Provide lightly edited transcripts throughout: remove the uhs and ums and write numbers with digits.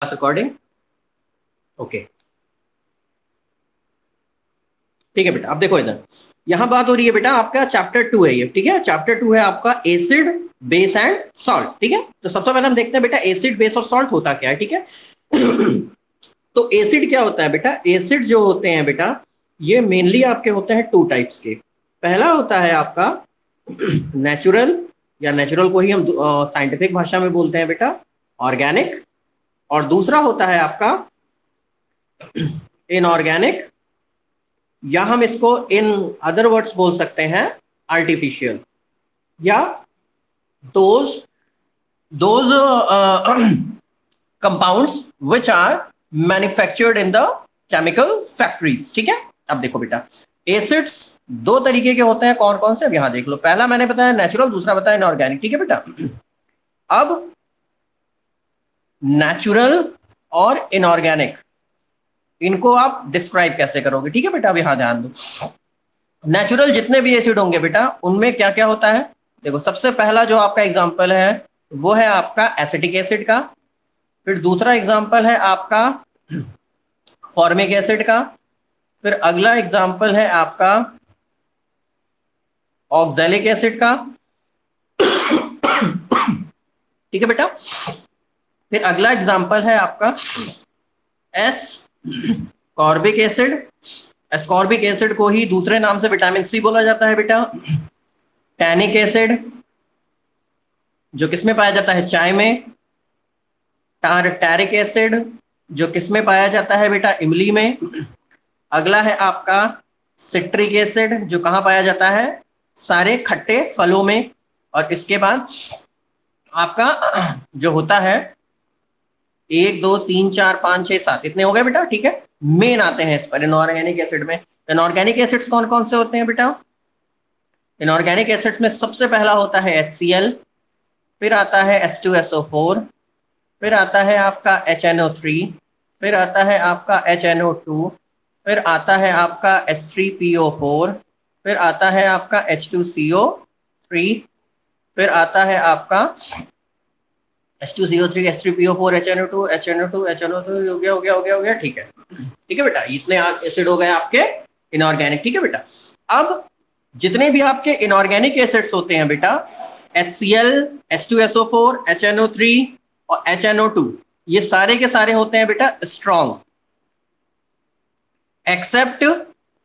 Recording okay. ठीक है बेटा, अब देखो इधर यहां बात हो रही है बेटा, आपका चैप्टर 2 है ये। ठीक है, चैप्टर 2 है आपका एसिड बेस एंड सॉल्ट। ठीक है, तो सबसे पहले हम देखते हैं बेटा एसिड बेस और सॉल्ट होता क्या है। ठीक है तो एसिड क्या होता है बेटा, एसिड जो होते हैं बेटा ये मेनली आपके होते हैं टू टाइप्स के। पहला होता है आपका नेचुरल, या नेचुरल को ही हम साइंटिफिक भाषा में बोलते हैं बेटा ऑर्गेनिक, और दूसरा होता है आपका इनऑर्गेनिक, या हम इसको इन अदर वर्ड्स बोल सकते हैं आर्टिफिशियल, या those those compounds which are manufactured in the chemical factories. ठीक है, अब देखो बेटा एसिड्स दो तरीके के होते हैं, कौन कौन से अब यहां देख लो। पहला मैंने बताया नेचुरल, दूसरा बताया इनऑर्गेनिक। ठीक है बेटा, अब नेचुरल और इनऑर्गेनिक इनको आप डिस्क्राइब कैसे करोगे। ठीक है बेटा, अब यहां ध्यान दो। नेचुरल जितने भी एसिड होंगे बेटा उनमें क्या क्या होता है, देखो सबसे पहला जो आपका एग्जांपल है वो है आपका एसिटिक एसिड का, फिर दूसरा एग्जांपल है आपका फॉर्मिक एसिड का, फिर अगला एग्जांपल है आपका ऑक्सैलिक एसिड का। ठीक है बेटा, फिर अगला एग्जांपल है आपका एस कॉर्बिक एसिड। एस्कॉर्बिक एसिड को ही दूसरे नाम से विटामिन सी बोला जाता है बेटा। टैनिक एसिड जो किसमें पाया जाता है, चाय में। टारटैरिक एसिड जो किसमें पाया जाता है बेटा, इमली में। अगला है आपका सिट्रिक एसिड जो कहां पाया जाता है, सारे खट्टे फलों में। और इसके बाद आपका जो होता है 1 2 3 4 5 6 7 इतने हो गए बेटा। ठीक है, मेन आते हैं इस पर इनऑर्गेनिक एसिड में। इनऑर्गेनिक एसिड्स कौन कौन से होते हैं बेटा, इनऑर्गेनिक एसिड्स में सबसे पहला होता है HCl, फिर आता है H2SO4, फिर आता है आपका HNO3, फिर आता है आपका HNO2, फिर आता है आपका H3PO4, फिर आता है आपका H2CO3, फिर आता है आपका H2CO3, H3PO4, HNO2, HNO2, HNO2 हो गया हो गया हो गया हो गया। ठीक है, ठीक है बेटा, इतने एसिड हो गए आपके इनऑर्गेनिक। ठीक है बेटा, अब जितने भी आपके इनऑर्गेनिक एसिड्स होते हैं बेटा HCl, H2SO4, HNO3 और HNO2 ये सारे के सारे होते हैं बेटा strong, except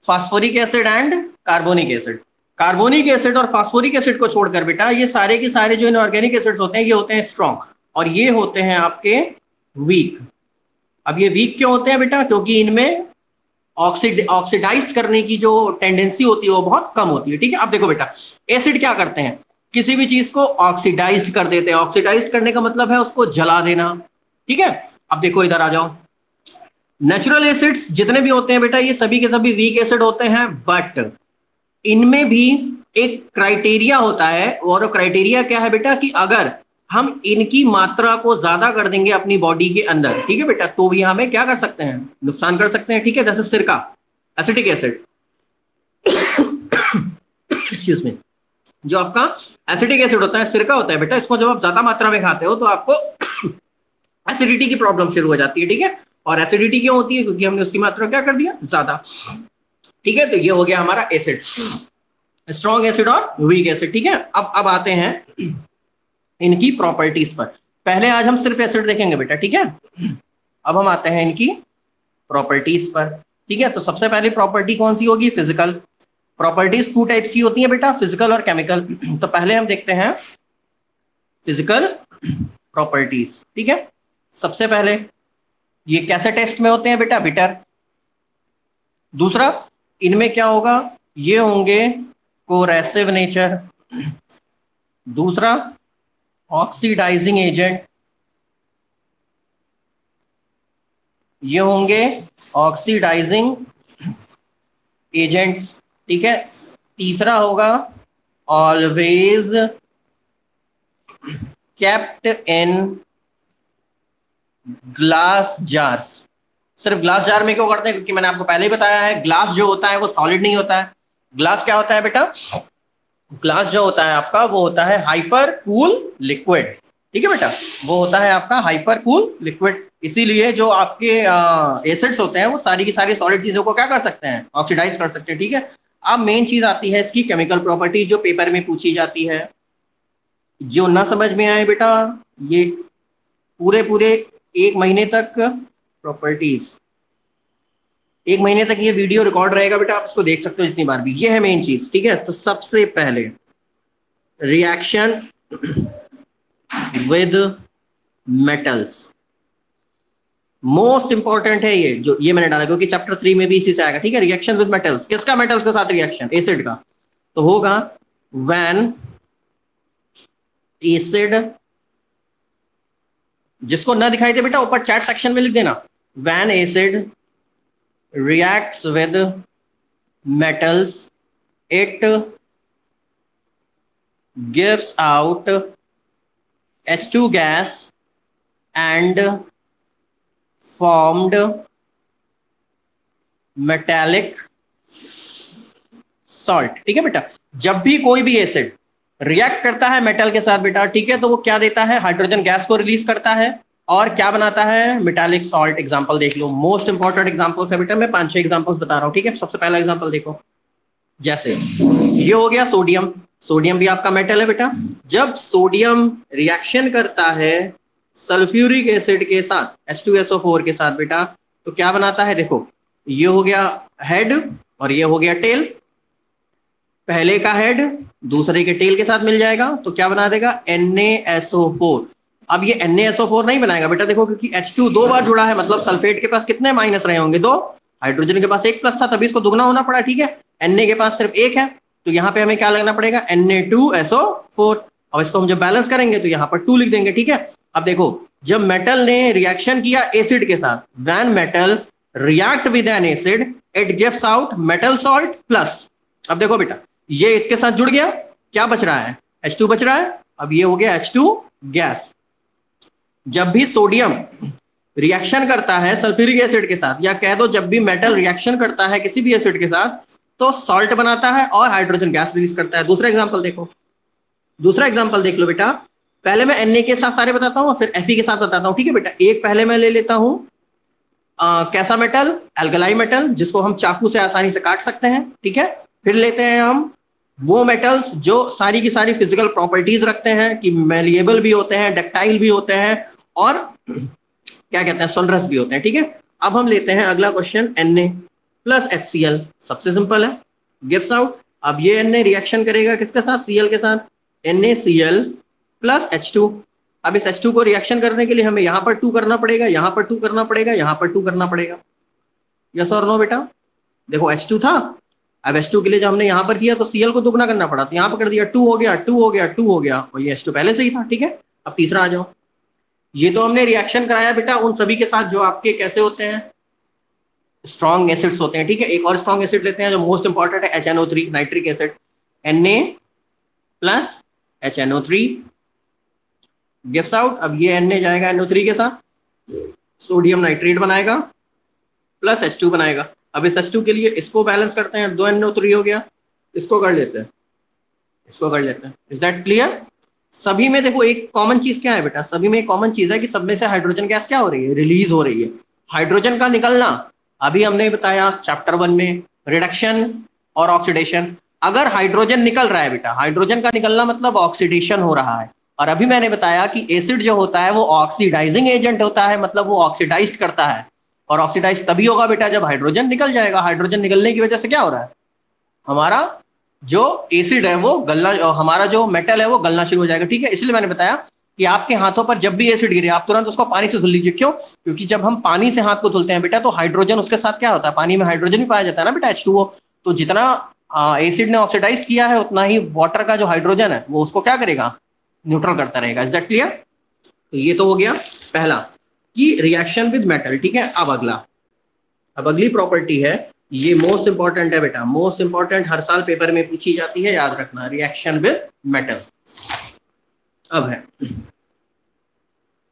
phosphoric acid and carbonic acid. Carbonic acid और फास्फोरिक एसिड को छोड़कर बेटा ये सारे के सारे जो इनऑर्गेनिक एसिड्स होते हैं ये होते हैं स्ट्रॉन्ग, और ये होते हैं आपके वीक। अब ये वीक क्यों होते हैं बेटा, क्योंकि इनमें ऑक्सीडाइज करने की जो टेंडेंसी होती है वो बहुत कम होती है। ठीक है, अब देखो बेटा एसिड क्या करते हैं, किसी भी चीज को ऑक्सीडाइज कर देते हैं। ऑक्सीडाइज करने का मतलब है उसको जला देना। ठीक है, अब देखो इधर आ जाओ, नेचुरल एसिड्स जितने भी होते हैं बेटा ये सभी के सभी वीक एसिड होते हैं, बट इनमें भी एक क्राइटेरिया होता है, और क्राइटेरिया क्या है बेटा कि अगर हम इनकी मात्रा को ज्यादा कर देंगे अपनी बॉडी के अंदर, ठीक है बेटा, तो भी हमें क्या कर सकते हैं, नुकसान कर सकते हैं। ठीक है, जैसे सिरका, एसिटिक एसिड एक्सक्यूज मी, जो आपका एसिटिक एसिड होता है, सिरका होता है बेटा, इसको जब आप ज्यादा मात्रा में खाते हो तो आपको एसिडिटी की प्रॉब्लम शुरू हो जाती है। ठीक है, और एसिडिटी क्यों होती है, क्योंकि हमने उसकी मात्रा क्या कर दिया, ज्यादा। ठीक है, तो ये हो गया हमारा एसिड, स्ट्रॉन्ग एसिड और वीक एसिड। ठीक है, अब आते हैं इनकी प्रॉपर्टीज पर। पहले आज हम सिर्फ एसिड देखेंगे बेटा। ठीक है, अब हम आते हैं इनकी प्रॉपर्टीज पर। ठीक है, तो सबसे पहली प्रॉपर्टी कौन सी होगी, फिजिकल। प्रॉपर्टीज टू टाइप्स की होती है बेटा, फिजिकल और केमिकल। तो पहले हम देखते हैं फिजिकल प्रॉपर्टीज। ठीक है, सबसे पहले ये कैसे टेस्ट में होते हैं बेटा, बिटर। दूसरा इनमें क्या होगा, ये होंगे कोरेसिव नेचर। दूसरा ऑक्सीडाइजिंग एजेंट, ये होंगे ऑक्सीडाइजिंग एजेंट्स। ठीक है, तीसरा होगा always kept in glass jars. सिर्फ ग्लास जार में क्यों करते हैं, क्योंकि मैंने आपको पहले ही बताया है ग्लास जो होता है वो सॉलिड नहीं होता है। ग्लास क्या होता है बेटा, ग्लास जो होता है आपका वो होता है हाइपर कूल लिक्विड। ठीक है बेटा, वो होता है आपका हाइपर कूल लिक्विड। इसीलिए जो आपके एसिड्स होते हैं वो सारी की सारी सॉलिड चीजों को क्या कर सकते हैं, ऑक्सीडाइज कर सकते हैं। ठीक है, अब मेन चीज आती है इसकी केमिकल प्रॉपर्टी जो पेपर में पूछी जाती है। जो ना समझ में आए बेटा, ये पूरे पूरे 1 महीने तक प्रॉपर्टीज, 1 महीने तक ये वीडियो रिकॉर्ड रहेगा बेटा, आप इसको देख सकते हो जितनी बार भी। ये है मेन चीज। ठीक है, तो सबसे पहले reaction with metals, most important है ये, जो ये मैंने डाला क्योंकि चैप्टर 3 में भी इसी से आएगा। ठीक है, रिएक्शन विद मेटल्स, किसका मेटल्स के साथ रिएक्शन, एसिड का, तो होगा व्हेन एसिड, जिसको ना दिखाई दे बेटा ऊपर चैट सेक्शन में लिख देना, when acid reacts with metals it gives out H2 gas and formed metallic salt। ठीक है बेटा, जब भी कोई भी एसिड रिएक्ट करता है मेटल के साथ बेटा, ठीक है, तो वो क्या देता है, हाइड्रोजन गैस को रिलीज करता है और क्या बनाता है, मेटालिक सॉल्ट। एग्जांपल देख लो, मोस्ट इंपॉर्टेंट एग्जांपल्स है बेटा, मैं 5-6 एग्जांपल्स बता रहा हूं। ठीक है, सबसे पहला एग्जांपल देखो, जैसे ये हो गया सोडियम, सोडियम भी आपका मेटल है बेटा। जब सोडियम रिएक्शन करता है सल्फ्यूरिक एसिड के साथ H2SO4 के साथ बेटा, तो क्या बनाता है, देखो ये हो गया हेड और ये हो गया टेल। पहले का हेड दूसरे के टेल के साथ मिल जाएगा तो क्या बना देगा, NaSO4। अब ये NaSO4 नहीं बनाएगा बेटा, देखो क्योंकि H2 2 बार जुड़ा है, मतलब सल्फेट के पास कितने माइनस रहे होंगे, 2, हाइड्रोजन के पास 1 प्लस था, तभी इसको दुगना होना पड़ा। ठीक है, Na के पास सिर्फ 1 है, तो यहाँ पे हमें क्या लगना पड़ेगा, Na2SO4। अब इसको हम जब बैलेंस करेंगे तो यहाँ पर 2 लिख देंगे। ठीक है, अब देखो जब मेटल ने रिएक्शन किया एसिड के साथ, when metal react with N acid it gives out metal salt plus. अब देखो बेटा, ये इसके साथ जुड़ गया, क्या बच रहा है, H2 बच रहा है। अब ये हो गया H2 गैस। जब भी सोडियम रिएक्शन करता है सल्फ्यूरिक एसिड के साथ, या कह दो जब भी मेटल रिएक्शन करता है किसी भी एसिड के साथ, तो सॉल्ट बनाता है और हाइड्रोजन गैस रिलीज करता है। दूसरा एग्जांपल देखो, दूसरा एग्जांपल देख लो बेटा, पहले मैं Na के साथ सारे बताता हूं फिर Fe के साथ बताता हूं। ठीक है बेटा, एक पहले मैं ले लेता हूं कैसा मेटल, एल्कलाई मेटल, जिसको हम चाकू से आसानी से काट सकते हैं। ठीक है, फिर लेते हैं हम वो मेटल्स जो सारी की सारी फिजिकल प्रॉपर्टीज रखते हैं कि मेलिएबल भी होते हैं, डक्टाइल भी होते हैं और क्या कहते हैं, सोलरस भी होते हैं। ठीक है, अब हम लेते हैं अगला क्वेश्चन, Na प्लस HCl, सबसे सिंपल है, गिव्स आउट। अब ये Na रिएक्शन करेगा किसके साथ, Cl के साथ, NaCl प्लस H2। अब इस H2 को रिएक्शन करने के लिए हमें यहाँ पर 2 करना पड़ेगा, यहाँ पर 2 करना पड़ेगा, यहाँ पर 2 करना पड़ेगा। यस और नो बेटा, देखो H2 था, अब H2 के लिए जब हमने यहाँ पर किया तो Cl को दुगना करना पड़ा, तो यहाँ पर कर दिया, 2 हो गया, 2 हो गया, 2 हो गया, और ये H2 पहले से ही था। ठीक है, अब तीसरा आ जाओ, ये तो हमने रिएक्शन कराया बेटा उन सभी के साथ जो आपके कैसे होते हैं, स्ट्रॉन्ग एसिड्स होते हैं। ठीक है, एक और स्ट्रॉन्ग एसिड लेते हैं जो मोस्ट इंपॉर्टेंट है, HNO3 nitric acid, Na plus HNO3 gives out. अब ये Na जाएगा NO3 के साथ, सोडियम नाइट्रेट बनाएगा प्लस H2 बनाएगा। अब इस H2 के लिए इसको बैलेंस करते हैं, 2 NO3 हो गया, इसको कर लेते हैं, इसको कर लेते हैं। Is that clear? सभी में देखो एक कॉमन चीज क्या है बेटा, सभी में एक कॉमन चीज है कि सब में से हाइड्रोजन गैस क्या हो रही है, रिलीज हो रही है। हाइड्रोजन का निकलना अभी हमने बताया चैप्टर 1 में, रिडक्शन और ऑक्सीडेशन। अगर हाइड्रोजन निकल रहा है बेटा, हाइड्रोजन का निकलना मतलब ऑक्सीडेशन हो रहा है, और अभी मैंने बताया कि एसिड जो होता है वो ऑक्सीडाइजिंग एजेंट होता है, मतलब वो ऑक्सीडाइज करता है, और ऑक्सीडाइज तभी होगा बेटा जब हाइड्रोजन निकल जाएगा। हाइड्रोजन निकलने की वजह से क्या हो रहा है, हमारा जो एसिड है वो गलना, हमारा जो मेटल है वो गलना शुरू हो जाएगा। ठीक है, इसलिए मैंने बताया कि आपके हाथों पर जब भी एसिड गिरे आप तुरंत उसको पानी से धुल लीजिए। क्यों? क्योंकि जब हम पानी से हाथ को धुलते हैं बेटा तो हाइड्रोजन उसके साथ क्या होता है, पानी में हाइड्रोजन भी पाया जाता है ना बेटा, H2O। तो जितना एसिड ने ऑक्सीडाइज किया है उतना ही वाटर का जो हाइड्रोजन है वो उसको क्या करेगा, न्यूट्रल करता रहेगा। Is that clear? तो ये तो हो गया पहला कि रिएक्शन विद मेटल। ठीक है, अब अगला, अब अगली प्रॉपर्टी है, ये मोस्ट इंपॉर्टेंट है बेटा, मोस्ट इंपॉर्टेंट, हर साल पेपर में पूछी जाती है, याद रखना, रिएक्शन विद मेटल। अब है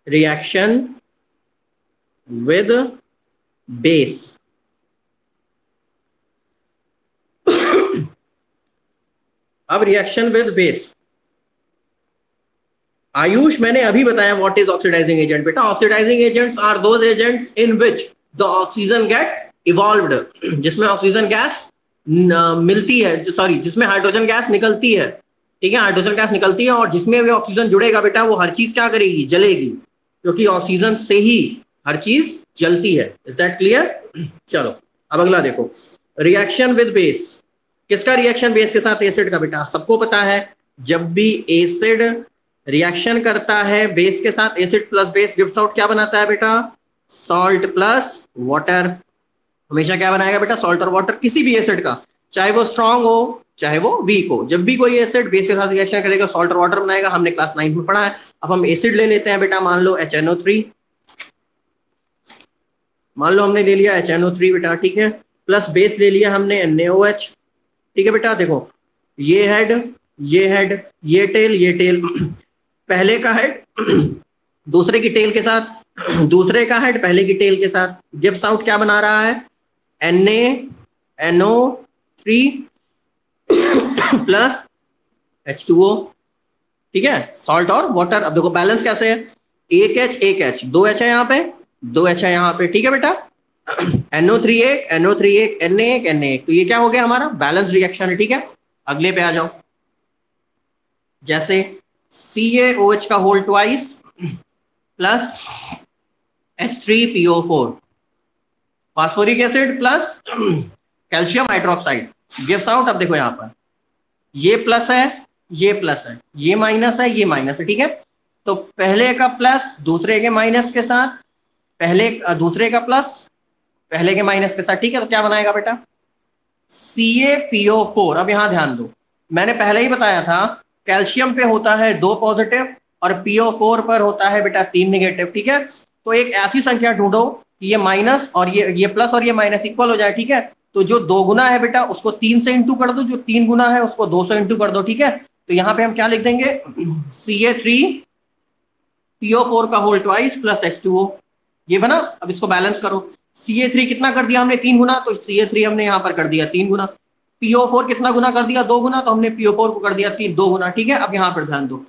रिएक्शन विद बेस। अब रिएक्शन विद बेस, आयुष मैंने अभी बताया व्हाट इज ऑक्सीडाइजिंग एजेंट बेटा. Oxidising agents are those agents in which the oxygen get evolved, जिसमें ऑक्सीजन गैस मिलती है, सॉरी जिसमें हाइड्रोजन गैस निकलती है. ठीक है, हाइड्रोजन गैस निकलती है और जिसमें भी ऑक्सीजन जुड़ेगा बेटा वो हर चीज क्या करेगी, जलेगी, क्योंकि ऑक्सीजन से ही हर चीज जलती है. Is that clear? चलो अब अगला देखो, रिएक्शन विद बेस. किसका रिएक्शन बेस के साथ? एसिड का बेटा. सबको पता है जब भी एसिड रिएक्शन करता है बेस के साथ, acid plus base gives out क्या बनाता है बेटा? Salt plus water. हमेशा क्या बनाएगा बेटा? सॉल्ट और वाटर. किसी भी एसिड का, चाहे वो स्ट्रांग हो चाहे वो वीक हो, जब भी कोई एसिड बेस के साथ रिएक्शन करेगा सॉल्ट और वाटर बनाएगा. हमने क्लास 9 में पढ़ा है. अब हम एसिड ले लेते हैं बेटा. मान लो HNO3, मान लो हमने ले लिया HNO3 बेटा. ठीक है, प्लस बेस ले लिया हमने NaOH. ठीक है बेटा, देखो ये हेड, ये हेड, ये टेल, ये टेल. पहले का हेड दूसरे की टेल के साथ, दूसरे का हेड पहले की टेल के साथ. गिव्स आउट क्या बना रहा है? NaNO3 plus H2O. ठीक है, सॉल्ट और वाटर. अब देखो बैलेंस कैसे है? एक H एक H, 2 H है यहाँ पे, 2 H है यहाँ पे. ठीक है बेटा, NO3 एक, NO3 एक, Na एक, Na एक. तो ये क्या हो गया हमारा? बैलेंस रिएक्शन है. ठीक है, अगले पे आ जाओ. जैसे CaOH का whole twice plus H3PO4, phosphoric acid plus calcium hydroxide gives out. अब देखो यहाँ पर ये प्लस है, ये प्लस है, ये माइनस है, ये माइनस है. ठीक है, तो पहले का प्लस दूसरे के माइनस के साथ, पहले दूसरे का प्लस पहले के माइनस के साथ. ठीक है, तो क्या बनाएगा बेटा? CaPO4. अब यहां ध्यान दो, मैंने पहले ही बताया था कैल्शियम पे होता है 2 पॉजिटिव और PO4 पर होता है बेटा 3 नेगेटिव. ठीक है, तो एक ऐसी संख्या ढूंढो कि ये माइनस और ये प्लस और ये माइनस इक्वल हो जाए. ठीक है, तो जो 2 गुना है बेटा उसको 3 से इंटू कर दो, जो 3 गुना है उसको 2 से इंटू कर दो. ठीक है, तो यहाँ पे हम क्या लिख देंगे? Ca3PO4 का होल ट्वाइस प्लस H2O. ये बना. अब इसको बैलेंस करो. Ca3 कितना कर दिया हमने? 3 गुना, तो Ca3 हमने यहाँ पर कर दिया 3 गुना. PO4 कितना गुना कर दिया? 2 गुना, तो हमने PO4 को कर दिया 2 गुना. ठीक है, अब यहाँ पर ध्यान दो,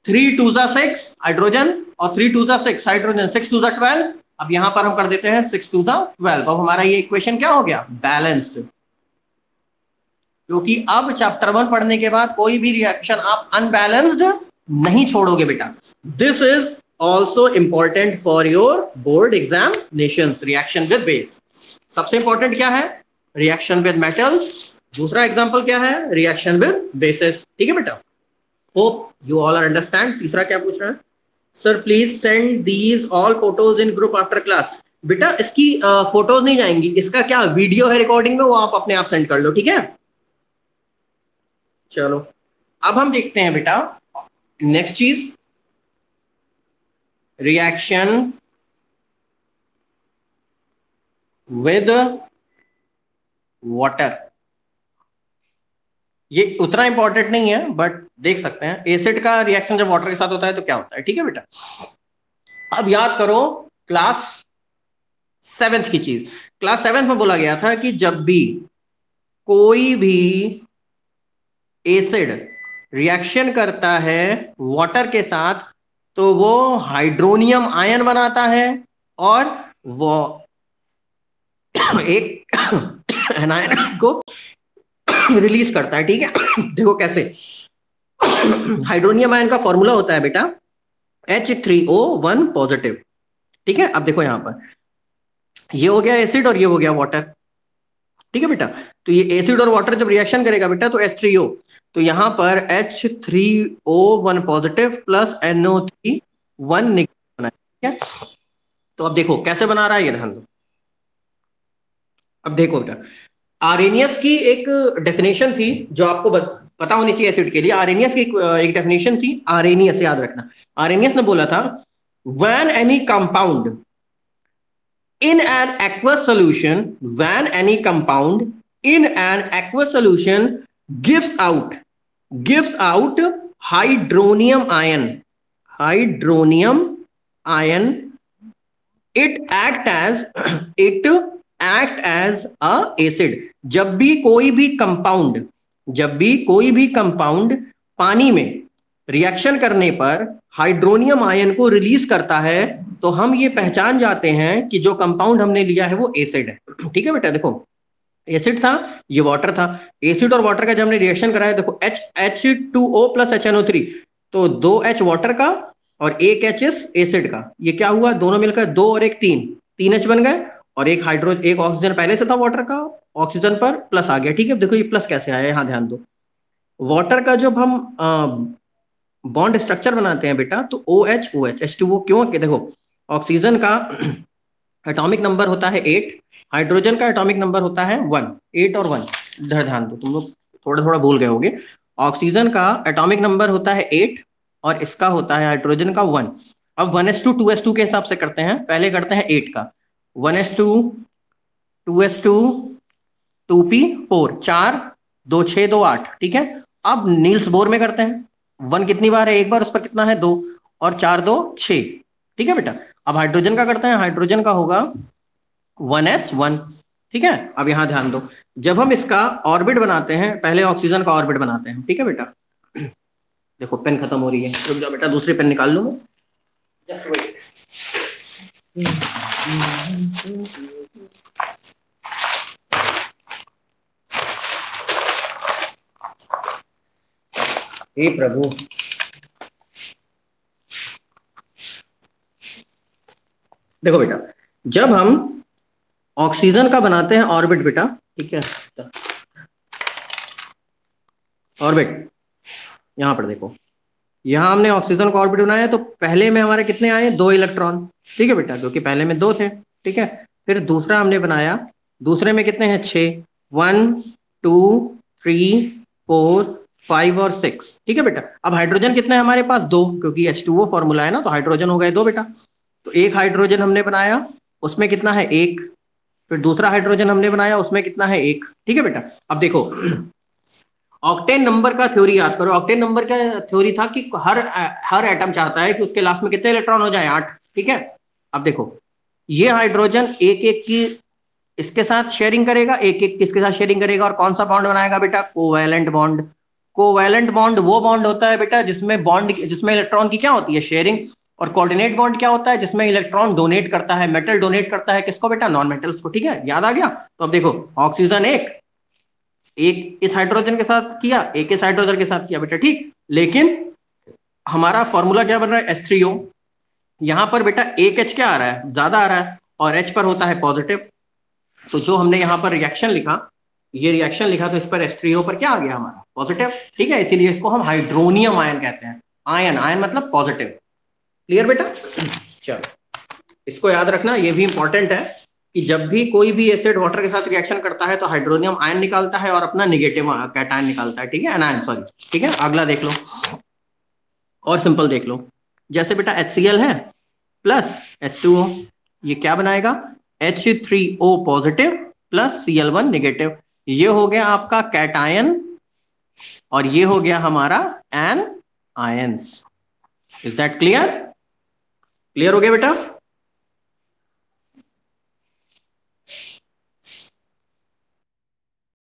3 2 6 हाइड्रोजन और 3 2 6 हाइड्रोजन, 6 2 12. अब यहां पर हम कर देते हैं 6 2 12. अब हमारा ये इक्वेशन क्या हो गया? बैलेंस्ड. क्योंकि अब चैप्टर 1 पढ़ने के बाद कोई भी रिएक्शन आप अनबैलेंस्ड नहीं छोड़ोगे बेटा. This is also important for your board examination. Reaction with base सबसे इंपॉर्टेंट क्या है? Reaction with metals. दूसरा एग्जाम्पल क्या है? Reaction with bases. ठीक है बेटा, hope you all are understand. तीसरा क्या पूछ रहा है? Sir please send these all photos in group after class. बेटा इसकी फोटोज नहीं जाएंगी, इसका क्या वीडियो है रिकॉर्डिंग में, वो आप अपने आप सेंड कर लो. ठीक है, चलो अब हम देखते हैं बेटा नेक्स्ट चीज, रिएक्शन विद वाटर. ये उतना इंपॉर्टेंट नहीं है बट देख सकते हैं. एसिड का रिएक्शन जब वाटर के साथ होता है तो क्या होता है. ठीक है बेटा, अब याद करो क्लास 7th की चीज. क्लास 7th में बोला गया था कि जब भी कोई भी एसिड रिएक्शन करता है वाटर के साथ तो वो हाइड्रोनियम आयन बनाता है और वो एक एनायन को रिलीज करता है. ठीक है, देखो कैसे. हाइड्रोनियम आयन का फॉर्मूला होता है बेटा H3O1 पॉजिटिव. ठीक है, अब देखो यहां पर ये हो गया एसिड और ये हो गया वाटर. ठीक है बेटा, तो ये एसिड और वाटर जब रिएक्शन करेगा बेटा तो H3O, तो यहां पर H3O1 positive plus NO3 negative बना है. ठीक है, तो अब देखो कैसे बना रहा है ये ध्यान दो. अब देखो बेटा, आरेनियस की एक डेफिनेशन थी जो आपको पता होनी चाहिए एसिड के लिए. आरेनियस की एक डेफिनेशन थी. आरेनियस याद रखना. आरेनियस ने बोला था when any compound in an aqueous solution, when any compound in an aqueous solution gives out hydronium ion, it act as a acid. जब भी कोई भी कंपाउंड पानी में रिएक्शन करने पर हाइड्रोनियम आयन को रिलीज करता है, तो हम ये पहचान जाते हैं कि जो कंपाउंड हमने लिया है वो एसिड है। ठीक है बेटा, देखो एसिड था, ये वाटर था, एसिड और वाटर का जब हमने रिएक्शन कराया, देखो H2O प्लस HNO3, तो 2H वाटर का और एक H इस एसिड का, ये क्या हुआ, दोनों मिलकर 2 और 1 3 H बन गए, और एक एक ऑक्सीजन पहले से था वाटर का, ऑक्सीजन पर प्लस आ गया। ठीक है, देखो ये प्लस कैसे आया, यहां ध्यान दो। वाटर का जब हम बॉन्ड स्ट्रक्चर बनाते हैं बेटा, तो OH OH H2O, क्यों कि देखो ऑक्सीजन का एटॉमिक नंबर होता है 8, हाइड्रोजन का एटॉमिक नंबर होता है 1, 8 और 1, इधर ध्यान दो, तुम लोग थोड़ा थोड़ा भूल गए होगे। ऑक्सीजन का एटॉमिक नंबर होता है 8 और इसका होता है हाइड्रोजन का 1। अब 1s2 2s2 के हिसाब से करते हैं, पहले करते हैं 8 का, 1s2 2s2 2p4, 4 2 6 2 8। ठीक है, अब नील्स बोर में करते हैं, 1 कितनी बार है, एक बार, उस पर कितना है 2, और 4 2 6। ठीक है बेटा, अब हाइड्रोजन का करते हैं, हाइड्रोजन का होगा 1s1। ठीक है, अब यहां ध्यान दो, जब हम इसका ऑर्बिट बनाते हैं, पहले ऑक्सीजन का ऑर्बिट बनाते हैं। ठीक है बेटा, देखो पेन खत्म हो रही है, रुक जाओ बेटा, दूसरी पेन निकाल लूंगा, जस्ट वेट। हे प्रभु, देखो बेटा, जब हम ऑक्सीजन का बनाते हैं ऑर्बिट बेटा, ठीक है, ऑर्बिट, यहां पर देखो, यहां हमने ऑक्सीजन का ऑर्बिट बनाया, तो पहले में हमारे कितने आए, 2 इलेक्ट्रॉन। ठीक है बेटा, क्योंकि पहले में 2 थे। ठीक है, फिर दूसरा हमने बनाया, दूसरे में कितने हैं, 6, 1 2 3 4 5 और 6। ठीक है बेटा, अब हाइड्रोजन कितने हैं हमारे पास, 2, क्योंकि H2O फॉर्मूला है ना, तो हाइड्रोजन हो गए 2 बेटा। तो एक हाइड्रोजन हमने बनाया, उसमें कितना है 1, फिर दूसरा हाइड्रोजन हमने बनाया, उसमें कितना है 1। ठीक है बेटा, अब देखो ऑक्टेन नंबर का थ्योरी याद करो। ऑक्टेन नंबर का थ्योरी था कि हर एटम चाहता है कि उसके लास्ट में कितने इलेक्ट्रॉन हो जाए, 8। ठीक है, अब देखो ये हाइड्रोजन एक एक की इसके साथ शेयरिंग करेगा, एक एक किसके साथ शेयरिंग करेगा, और कौन सा बॉन्ड बनाएगा बेटा, कोवैलेंट बॉन्ड। कोवैलेंट बॉन्ड वो बॉन्ड होता है बेटा जिसमें इलेक्ट्रॉन की क्या होती है, शेयरिंग, और कोऑर्डिनेट बॉन्ड क्या होता है, जिसमें इलेक्ट्रॉन डोनेट करता है, मेटल डोनेट करता है किसको बेटा, नॉन मेटल्स को। ठीक है, याद आ गया। तो अब देखो ऑक्सीजन एक इस हाइड्रोजन के साथ किया, एक इस हाइड्रोजन के साथ किया बेटा। ठीक, लेकिन हमारा फॉर्मूला क्या बन रहा है, H3O। यहां पर बेटा एक H क्या आ रहा है, ज्यादा आ रहा है, और H पर होता है पॉजिटिव। तो जो हमने यहाँ पर रिएक्शन लिखा, ये रिएक्शन लिखा, तो इस पर H3O पर क्या आ गया, हमारा पॉजिटिव। ठीक है, इसीलिए इसको हम हाइड्रोनियम आयन कहते हैं। आयन आयन मतलब पॉजिटिव। क्लियर बेटा, चलो इसको याद रखना, ये भी इंपॉर्टेंट है कि जब भी कोई भी एसिड वाटर के साथ रिएक्शन करता है, तो हाइड्रोनियम आयन निकालता है और अपना निगेटिव कैटायन निकालता है। ठीक है, एनायन, सॉरी। ठीक है, अगला देख लो, और सिंपल देख लो, जैसे बेटा HCl है प्लस H2O, ये क्या बनाएगा, H3O positive plus Cl1 negative. ये हो गया आपका कैटायन, और ये हो गया हमारा anions. Is that clear? Clear हो गया बेटा?